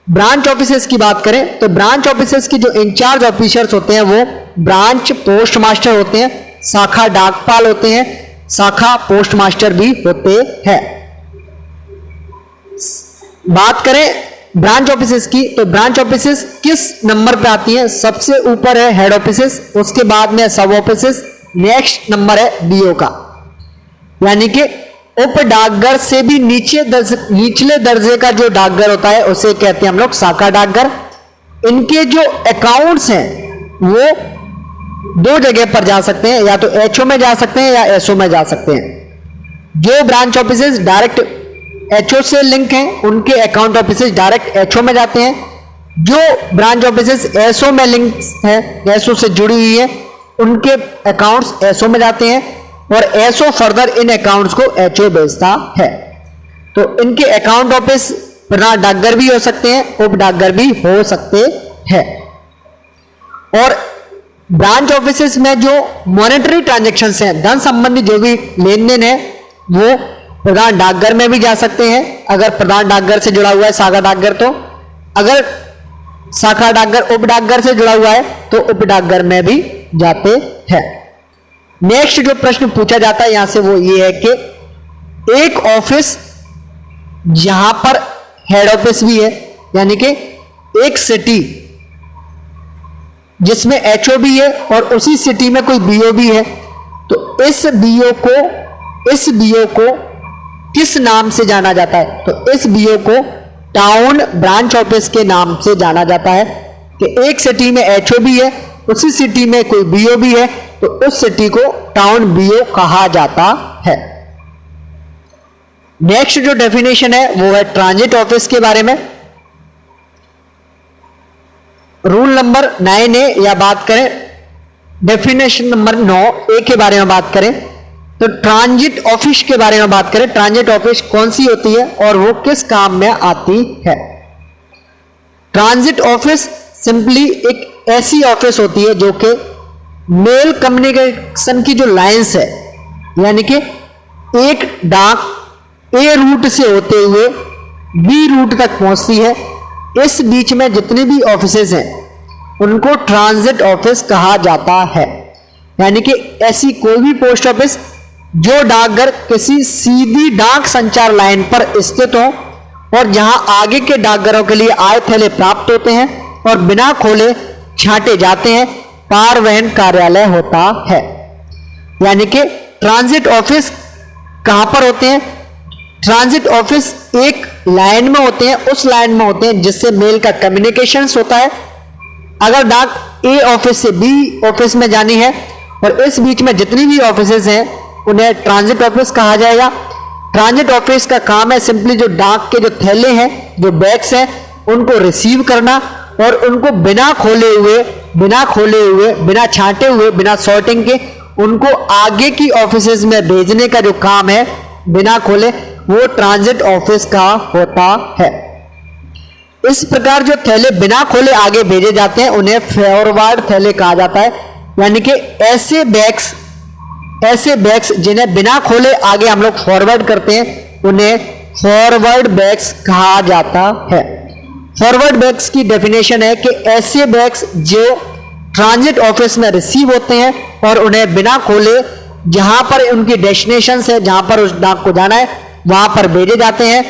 ब्रांच ऑफिसर्स की बात करें तो ब्रांच ऑफिसर्स की जो इंचार्ज ऑफिसर्स होते हैं वो ब्रांच पोस्ट मास्टर होते हैं, शाखा डाकपाल होते हैं, शाखा पोस्ट मास्टर भी होते हैं। बात करें ब्रांच ऑफिसेस की तो ब्रांच ऑफिसेस किस नंबर पे आती है, सबसे ऊपर है हेड ऑफिसेस, उसके बाद में सब ऑफिसेस, नेक्स्ट नंबर है बीओ का। यानी कि उप डाकघर से भी निचले दर्जे का जो डाकघर होता है उसे कहते हैं हम लोग शाखा डाकघर। इनके जो अकाउंट्स हैं वो दो जगह पर जा सकते हैं, या तो एचओ में जा सकते हैं या एसओ में जा सकते हैं। जो ब्रांच ऑफिसेस डायरेक्ट एचओ से लिंक हैं उनके अकाउंट ऑफिसेस डायरेक्ट एचओ में जाते हैं। जो ब्रांच ऑफिसेस एसओ में लिंक है, एसओ से जुड़ी हुई है, उनके अकाउंट्स एसओ में जाते हैं और एसओ फर्दर इन अकाउंट्स को एचओ भेजता है। तो इनके अकाउंट ऑफिस प्रधान डाकघर भी हो सकते हैं, उप डाकघर भी हो सकते हैं। और ब्रांच ऑफिसेस में जो मॉनेटरी ट्रांजैक्शंस हैं, धन संबंधी जो भी लेन देन है, वो प्रधान डाकघर में भी जा सकते हैं अगर प्रधान डाकघर से जुड़ा हुआ है शाखा डाकघर। तो अगर शाखा डाकघर उप डाकघर से जुड़ा हुआ है तो उप डाकघर में भी जाते हैं। नेक्स्ट जो प्रश्न पूछा जाता है यहां से वो ये है कि एक ऑफिस जहां पर हेड ऑफिस भी है, यानी कि एक सिटी जिसमें एचओ भी है और उसी सिटी में कोई बीओ भी है, तो इस बीओ को किस नाम से जाना जाता है, तो इस बीओ को टाउन ब्रांच ऑफिस के नाम से जाना जाता है। कि एक सिटी में एचओ भी है, उसी सिटी में कोई बीओ भी है, तो उस सिटी को टाउन बीओ कहा जाता है। नेक्स्ट जो डेफिनेशन है वो है ट्रांजिट ऑफिस के बारे में। रूल नंबर 9A या बात करें डेफिनेशन नंबर 9A के बारे में बात करें तो ट्रांजिट ऑफिस के बारे में बात करें। ट्रांजिट ऑफिस कौन सी होती है और वो किस काम में आती है। ट्रांजिट ऑफिस सिंपली एक ऐसी ऑफिस होती है जो कि मेल कम्युनिकेशन की जो लाइंस है, यानी कि एक डाक ए रूट से होते हुए बी रूट तक पहुंचती है, इस बीच में जितने भी ऑफिसेज हैं उनको ट्रांजिट ऑफिस कहा जाता है। यानी कि ऐसी कोई भी पोस्ट ऑफिस जो डाकघर किसी सीधी डाक संचार लाइन पर स्थित हो और जहां आगे के डाकघरों के लिए आय थैले प्राप्त होते हैं और बिना खोले छांटे जाते हैं, पारवहन कार्यालय होता है। यानी कि ट्रांजिट ऑफिस कहां पर होते हैं, ट्रांजिट ऑफिस एक लाइन में होते हैं, उस लाइन में होते हैं जिससे मेल का कम्युनिकेशन होता है। अगर डाक ए ऑफिस से बी ऑफिस में जानी है और इस बीच में जितनी भी ऑफिसेज हैं उन्हें ट्रांजिट ऑफिस कहा जाएगा। ट्रांजिट ऑफिस का काम है सिंपली जो डाक के जो थैले हैं, जो बैग्स हैं, उनको रिसीव करना और उनको बिना खोले हुए, बिना छांटे हुए, बिना सॉर्टिंग के उनको आगे की ऑफिसेज में भेजने का जो काम है बिना खोले, वो ट्रांजिट ऑफिस का होता है। इस प्रकार जो थैले बिना खोले आगे भेजे जाते हैं उन्हें फॉरवर्ड थैले कहा जाता है। यानी कि ऐसे बैग्स जिन्हें बिना खोले आगे हम लोग फॉरवर्ड करते हैं उन्हें फॉरवर्ड बैग्स कहा जाता है। फॉरवर्ड बैग्स की डेफिनेशन है कि ऐसे बैग्स जो ट्रांजिट ऑफिस में रिसीव होते हैं और उन्हें बिना खोले जहां पर उनकी डेस्टिनेशन है, जहां पर उस डाक को जाना है वहां पर भेजे जाते हैं,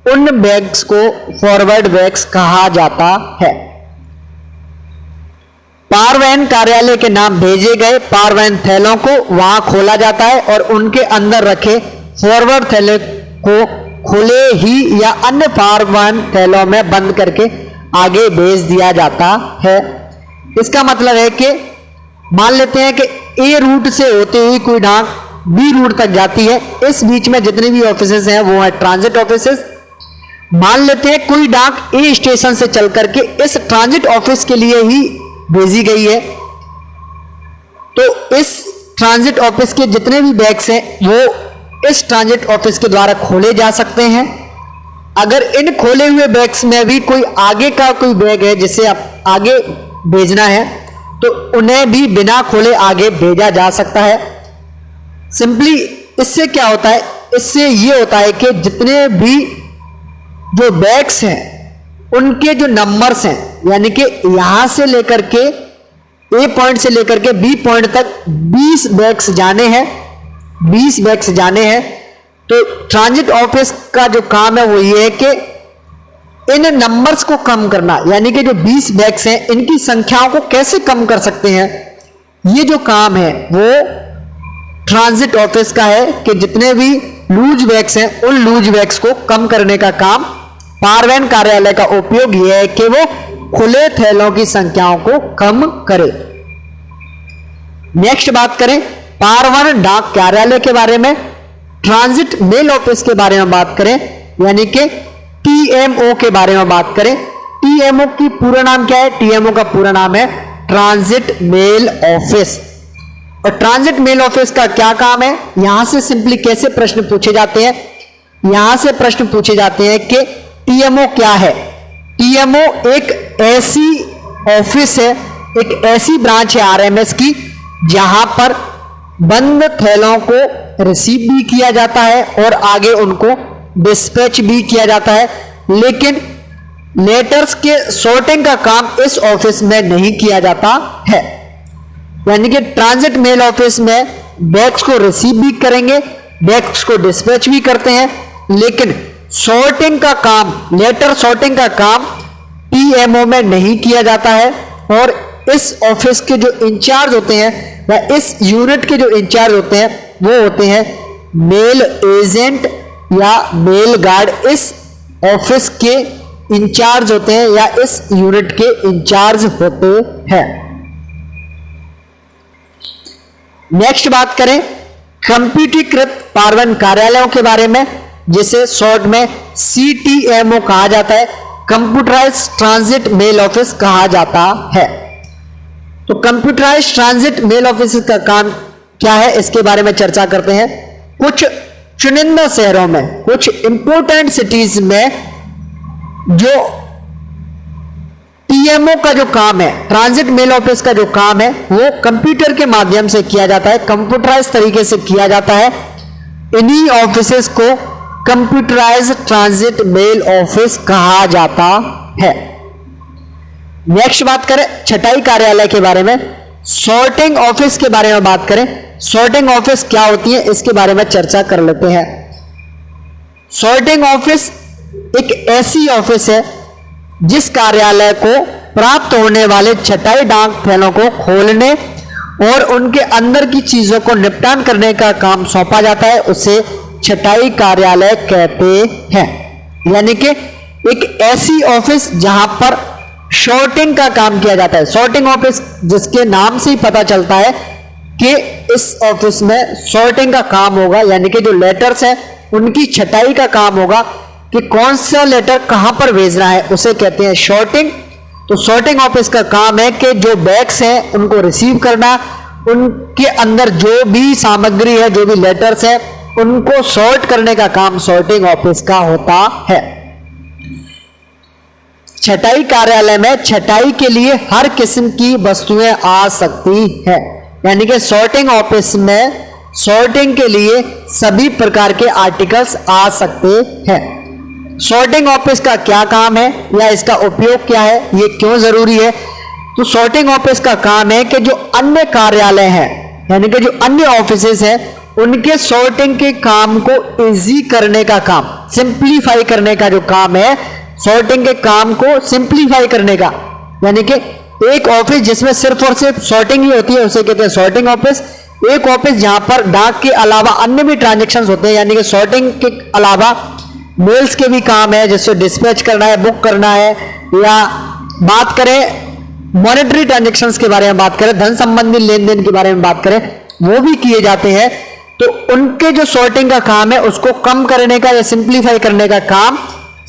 उन बैग्स को फॉरवर्ड बैग्स कहा जाता है। पारवहन कार्यालय के नाम भेजे गए पारवहन थैलों को वहां खोला जाता है और उनके अंदर रखे फॉरवर्ड थैले को खुले ही या अन्य पारवहन थैलों में बंद करके आगे भेज दिया जाता है। इसका मतलब है कि मान लेते हैं कि ए रूट से होते हुए कोई डाक बी रूट तक जाती है, इस बीच में जितने भी ऑफिसेस हैं वो है ट्रांजिट ऑफिसेस। मान लेते हैं कोई डाक ए स्टेशन से चल करके इस ट्रांजिट ऑफिस के लिए ही भेजी गई है, तो इस ट्रांजिट ऑफिस के जितने भी बैग्स हैं वो इस ट्रांजिट ऑफिस के द्वारा खोले जा सकते हैं। अगर इन खोले हुए बैग्स में भी कोई आगे का कोई बैग है जिसे आप आगे भेजना है तो उन्हें भी बिना खोले आगे भेजा जा सकता है। सिंपली इससे क्या होता है, इससे ये होता है कि जितने भी जो बैग्स हैं उनके जो नंबर्स हैं, यानी कि यहां से लेकर के ए पॉइंट से लेकर के बी पॉइंट तक 20 बैग्स जाने हैं, 20 बैग्स जाने हैं। तो ट्रांजिट ऑफिस का जो काम है वो ये है कि इन नंबर्स को कम करना, यानी कि जो 20 बैग्स हैं इनकी संख्याओं को कैसे कम कर सकते हैं, ये जो काम है वो ट्रांजिट ऑफिस का है कि जितने भी लूज बैग्स हैं उन लूज बैग्स को कम करने का काम पारवहन कार्यालय का उपयोग यह है कि वो खुले थैलों की संख्याओं को कम करे। नेक्स्ट बात करें पारवहन डाक कार्यालय के बारे में, ट्रांजिट मेल ऑफिस के बारे में बात करें, यानी कि टीएमओ के बारे में बात करें। टीएमओ की पूरा नाम क्या है? टीएमओ का पूरा नाम है ट्रांजिट मेल ऑफिस। और ट्रांजिट मेल ऑफिस का क्या काम है, यहां से सिंपली कैसे प्रश्न पूछे जाते हैं, यहां से प्रश्न पूछे जाते हैं कि टीएमओ क्या है। टीएमओ एक ऐसी ऑफिस है, एक ऐसी ब्रांच है आरएमएस की जहां पर बंद थैलों को रिसीव भी किया जाता है और आगे उनको डिस्पैच भी किया जाता है, लेकिन लेटर्स के सॉर्टिंग का काम इस ऑफिस में नहीं किया जाता है। यानी कि ट्रांजिट मेल ऑफिस में बैग्स को रिसीव भी करेंगे, बैग्स को डिस्पैच भी करते हैं, लेकिन सॉर्टिंग का काम, लेटर सॉर्टिंग का काम टीएमओ में नहीं किया जाता है। और इस ऑफिस के जो इंचार्ज होते हैं या इस यूनिट के जो इंचार्ज होते हैं वो होते हैं मेल एजेंट या मेल गार्ड। इस ऑफिस के इंचार्ज होते हैं या इस यूनिट के इंचार्ज होते हैं। नेक्स्ट बात करें कंप्यूटरीकृत पारवहन कार्यालयों के बारे में, जिसे शॉर्ट में सीटीएमओ कहा जाता है, कंप्यूटराइज ट्रांजिट मेल ऑफिस कहा जाता है। तो कंप्यूटराइज ट्रांजिट मेल ऑफिस का काम क्या है इसके बारे में चर्चा करते हैं। कुछ चुनिंदा शहरों में, कुछ इंपोर्टेंट सिटीज में जो टीएमओ का जो काम है, ट्रांजिट मेल ऑफिस का जो काम है वो कंप्यूटर के माध्यम से किया जाता है, कंप्यूटराइज तरीके से किया जाता है। इन्हीं ऑफिसेस को कंप्यूटराइज ट्रांजिट मेल ऑफिस कहा जाता है। नेक्स्ट बात करें छटाई कार्यालय के बारे में, सॉर्टिंग ऑफिस के बारे में बात करें। सॉर्टिंग ऑफिस क्या होती है इसके बारे में चर्चा कर लेते हैं। सॉर्टिंग ऑफिस एक ऐसी ऑफिस है जिस कार्यालय को प्राप्त होने वाले छटाई डाक थैलों को खोलने और उनके अंदर की चीजों को निपटान करने का काम सौंपा जाता है, उसे छटाई कार्यालय कहते हैं। यानी कि एक ऐसी ऑफिस जहां पर सॉर्टिंग का काम किया जाता है। सॉर्टिंग ऑफिस जिसके नाम से ही पता चलता है कि इस ऑफिस में सॉर्टिंग का काम होगा, यानी कि जो लेटर्स है उनकी छटाई का काम होगा कि कौन सा लेटर कहां पर भेजना है, उसे कहते हैं सॉर्टिंग। तो सॉर्टिंग ऑफिस का काम है कि जो बैग्स हैं उनको रिसीव करना, उनके अंदर जो भी सामग्री है, जो भी लेटर्स है, उनको सॉर्ट करने का काम सॉर्टिंग ऑफिस का होता है। छटाई कार्यालय में छटाई के लिए हर किस्म की वस्तुएं आ सकती है। यानी कि सॉर्टिंग ऑफिस में सॉर्टिंग के लिए सभी प्रकार के आर्टिकल्स आ सकते हैं। सॉर्टिंग ऑफिस का क्या काम है या इसका उपयोग क्या है, ये क्यों जरूरी है? तो सॉर्टिंग ऑफिस का काम है कि जो अन्य कार्यालय हैं, यानी कि जो अन्य ऑफिसेस हैं, उनके सॉर्टिंग के काम को इजी करने का काम, सिंप्लीफाई करने का जो काम है, सॉर्टिंग के काम को सिंप्लीफाई करने का। यानी कि एक ऑफिस जिसमें सिर्फ और सिर्फ सॉर्टिंग ही होती है उसे कहते हैं सॉर्टिंग ऑफिस। एक ऑफिस जहां पर डाक के अलावा अन्य भी ट्रांजैक्शंस होते हैं, यानी कि सॉर्टिंग के अलावा मेल्स के भी काम है, जैसे डिस्पैच करना है, बुक करना है, या बात करें मॉनेटरी ट्रांजैक्शंस के बारे में बात करें, धन संबंधी लेन देन के बारे में बात करें, वो भी किए जाते हैं। तो उनके जो सॉर्टिंग का काम है उसको कम करने का या सिंप्लीफाई करने का काम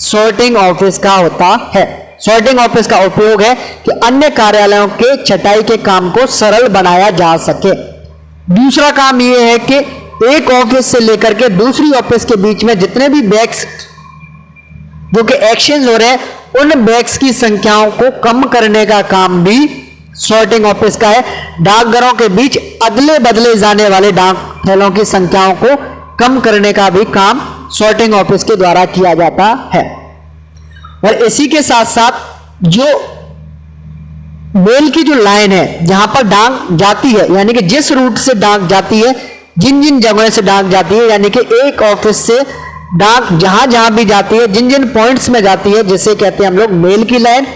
सॉर्टिंग ऑफिस का होता है। सॉर्टिंग ऑफिस का उपयोग है कि अन्य कार्यालयों के छटाई के काम को सरल बनाया जा सके। दूसरा काम यह है कि एक ऑफिस से लेकर के दूसरी ऑफिस के बीच में जितने भी बैग्स जो कि एक्सचेंज हो रहे हैं, उन बैग्स की संख्याओं को कम करने का काम भी सॉर्टिंग ऑफिस का है। डाकघरों के बीच अदले बदले जाने वाले डाक थैलों की संख्याओं को कम करने का भी काम सॉर्टिंग ऑफिस के द्वारा किया जाता है। और इसी के साथ साथ जो मेल की जो लाइन है जहां पर डाक जाती है, यानी कि जिस रूट से डाक जाती है, जिन जिन जगहों से डाक जाती है, यानी कि एक ऑफिस से डाक जहां जहां भी जाती है, जिन जिन पॉइंट्स में जाती है, जिसे कहते हैं हम लोग मेल की लाइन।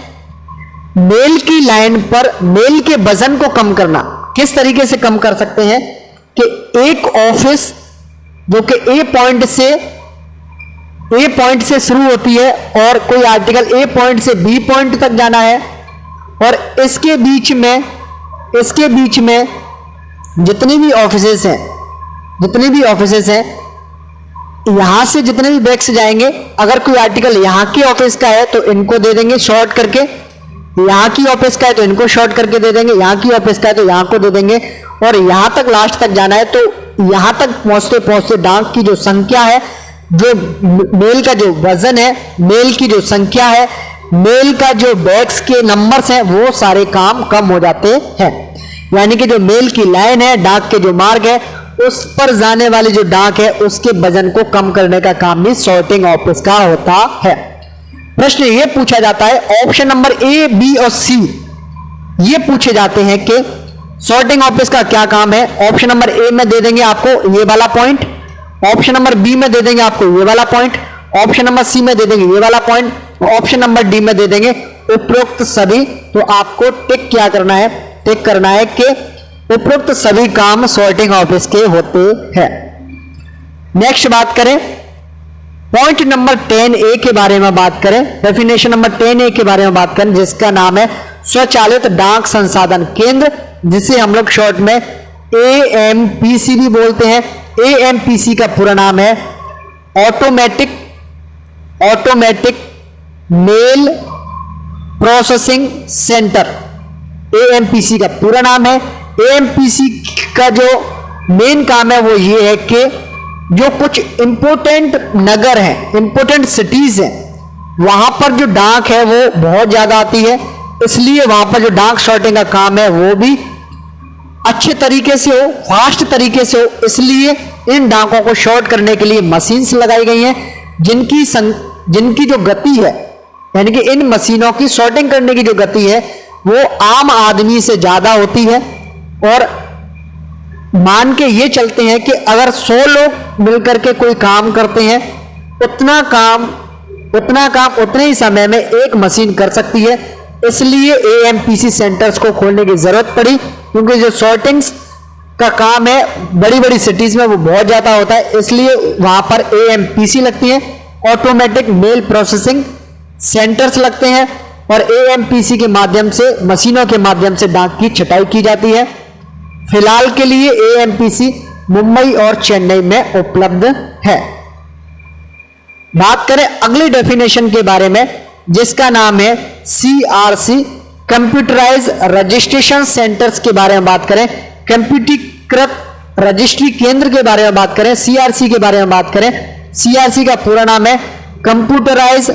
मेल की लाइन पर मेल के वजन को कम करना किस तरीके से कम कर सकते हैं कि एक ऑफिस जो कि ए पॉइंट से शुरू होती है और कोई आर्टिकल ए पॉइंट से बी पॉइंट तक जाना है, और इसके बीच में जितनी भी ऑफिसेस हैं, यहां से जितने भी बैग्स जाएंगे, अगर कोई आर्टिकल यहां की ऑफिस का है तो इनको दे देंगे शॉर्ट करके, यहां की ऑफिस का है तो इनको शॉर्ट करके दे देंगे, यहां की ऑफिस का है तो यहां को दे देंगे, और यहां तक लास्ट तक जाना है तो यहां तक पहुंचते पहुंचते डाक की जो संख्या है, जो मेल का जो वजन है, मेल की जो संख्या है, मेल का जो बैग्स के नंबर्स हैं, वो सारे काम कम हो जाते हैं। यानी कि जो मेल की लाइन है, डाक के जो मार्ग है, उस पर जाने वाली जो डाक है उसके वजन को कम करने का काम भी सॉर्टिंग ऑफिस का होता है। प्रश्न ये पूछा जाता है, ऑप्शन नंबर ए, बी और सी ये पूछे जाते हैं कि सॉर्टिंग ऑफिस का क्या काम है। ऑप्शन नंबर ए में दे देंगे आपको ये वाला पॉइंट, ऑप्शन नंबर बी में दे देंगे आपको ये वाला पॉइंट, ऑप्शन नंबर सी में दे देंगे ये वाला पॉइंट, ऑप्शन नंबर डी में दे देंगे उपरोक्त सभी। तो आपको टिक क्या करना है, टिक करना है कि उपरोक्त सभी काम सॉर्टिंग ऑफिस के होते हैं। नेक्स्ट बात करें पॉइंट नंबर 10A के बारे में बात करें, डेफिनेशन नंबर 10A के बारे में बात करें, जिसका नाम है स्वचालित डाक संसाधन केंद्र, जिसे हम लोग शॉर्ट में AMPC भी बोलते हैं। AMPC का पूरा नाम है automatic mail processing centre. AMPC का पूरा नाम है। AMPC का जो मेन काम है वो ये है कि जो कुछ इंपोर्टेंट नगर हैं, इंपोर्टेंट सिटीज हैं, वहां पर जो डाक है वो बहुत ज्यादा आती है, इसलिए वहां पर जो डाक सॉर्टिंग का काम है वो भी अच्छे तरीके से हो, फास्ट तरीके से हो। इसलिए इन डाकों को शॉर्ट करने के लिए मशीन्स लगाई गई हैं, जिनकी जो गति है, यानी कि इन मशीनों की सॉर्टिंग करने की जो गति है वो आम आदमी से ज्यादा होती है। और मान के ये चलते हैं कि अगर 100 लोग मिलकर के कोई काम करते हैं, उतना काम उतने ही समय में एक मशीन कर सकती है। इसलिए AMPC सेंटर्स को खोलने की जरूरत पड़ी, क्योंकि जो का काम है बड़ी बड़ी सिटीज में वो बहुत ज्यादा होता है, इसलिए वहां पर AMPC लगती है, ऑटोमेटिक मेल प्रोसेसिंग सेंटर्स लगते हैं, और AMPC के माध्यम से, मशीनों के माध्यम से डाक की छटाई की जाती है। फिलहाल के लिए AMPC मुंबई और चेन्नई में उपलब्ध है। बात करें अगली डेफिनेशन के बारे में, जिसका नाम है CRC, कंप्यूटराइज रजिस्ट्रेशन सेंटर्स के बारे में बात करें, कंप्यूटरीकृत रजिस्ट्री केंद्र के बारे में बात करें, CRC के बारे में बात करें। CRC का पूरा नाम है कंप्यूटराइज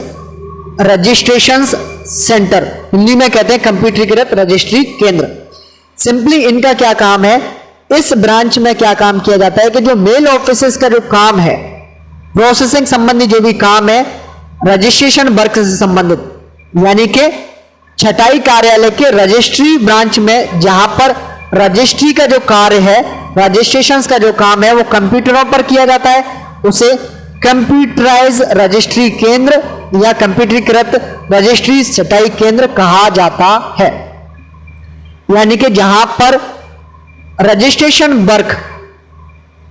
रजिस्ट्रेशन सेंटर, हिंदी में कहते हैं कंप्यूटरीकृत रजिस्ट्री केंद्र। सिंपली इनका क्या काम है, इस ब्रांच में क्या काम किया जाता है कि जो मेल ऑफिसेस का जो काम है, प्रोसेसिंग संबंधी जो भी काम है, रजिस्ट्रेशन वर्क से संबंधित, यानी कि छटाई कार्यालय के रजिस्ट्री ब्रांच में जहां पर रजिस्ट्री का जो कार्य है, रजिस्ट्रेशन का जो काम है वो कंप्यूटरों पर किया जाता है, उसे कंप्यूटराइज रजिस्ट्री केंद्र या कंप्यूटरीकृत रजिस्ट्री छटाई केंद्र कहा जाता है। यानी कि जहां पर रजिस्ट्रेशन वर्क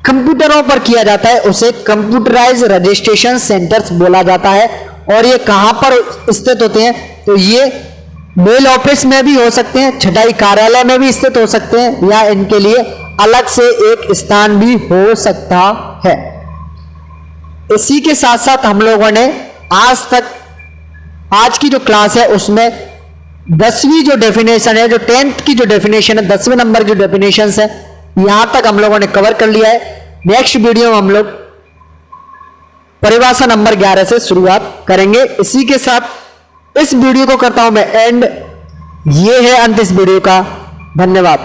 कंप्यूटरों पर किया जाता है उसे कंप्यूटराइज रजिस्ट्रेशन सेंटर्स बोला जाता है। और ये कहां पर स्थित होते हैं, तो ये मेल ऑफिस में भी हो सकते हैं, छटाई कार्यालय में भी स्थित हो सकते हैं, या इनके लिए अलग से एक स्थान भी हो सकता है। इसी के साथ साथ हम लोगों ने आज की जो क्लास है उसमें 10वीं जो डेफिनेशन है, जो 10th की जो डेफिनेशन है, 10वें नंबर की डेफिनेशन है, यहां तक हम लोगों ने कवर कर लिया है। नेक्स्ट वीडियो में हम लोग परिभाषा नंबर 11 से शुरुआत करेंगे। इसी के साथ इस वीडियो को करता हूं मैं एंड। ये है अंत इस वीडियो का। धन्यवाद।